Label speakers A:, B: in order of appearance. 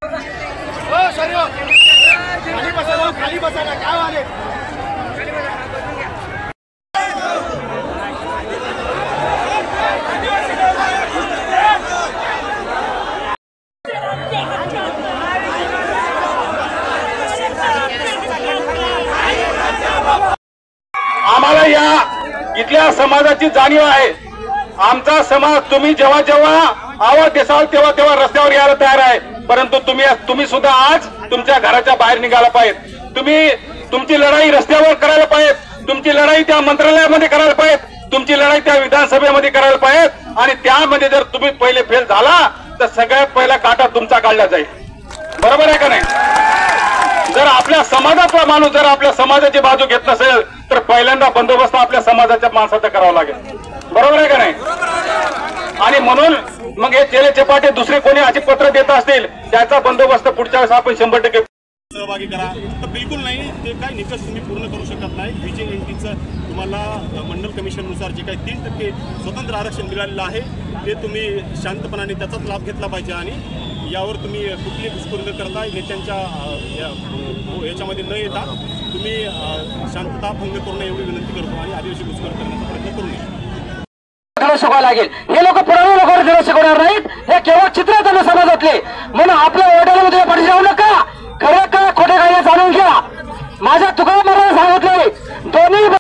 A: खाली बसा ना, काय वाले आम्हाला या इथल्या समाजाची जाणीव आहे। आमचा समाज तुम्ही जेव्हा जेव्हा आवाज देसाल तेव्हा तेव्हा रस्त्यावर यायला तयार आहे, परंतु तुम्ही सुद्धा आज तुमच्या घराच्या बाहेर निघाला पाहिजे। तुम्ही तुमची लढाई रस्त्यावर करायला पाहिजे, तुमची लढाई त्या मंत्रालयामध्ये करायला पाहिजे, तुमची लढाई त्या विधानसभेमध्ये करायला पाहिजे। आणि त्यामध्ये जर तुम्ही पहिले फेल झाला तर सगळ्यात पहिला काटा तुमचा काढला जाईल। बरोबर आहे का नाही? जर आपल्या समाजातला माणूस जर आपल्या समाजाची बाजू घेत नसेल तर पहिल्यांदा बंदोबस्त आपल्या समाजाच्या माणसाचा करावा लागेल। बरोबर आहे का नाही? आणि म्हणून मग हे चेले चपाटे दुसरे कोणी असे पत्र देत असतील त्याचा बंदोबस्त पुढच्या वेळेस आपण 100%
B: सहभागी करा। तर बिलकुल नाही, ते काय निकष तुम्ही पूर्ण करू शकत नाही। VJNTचं तुम्हाला मंडल कमिशननुसार जे काही 3% स्वतंत्र आरक्षण मिळालेलं आहे ते तुम्ही शांतपणाने त्याचाच लाभ घेतला पाहिजे। आणि यावर तुम्ही कुठली घुसखोरी न करता नेत्यांच्या याच्यामध्ये न येता तुम्ही शांतता भंग करू नये एवढी विनंती करतो आणि आदिवासी घुसखोरी करण्याचा प्रयत्न करू नये।
C: शिकवायला लागेल, हे लोक पुरावे लोकांना शिकवणार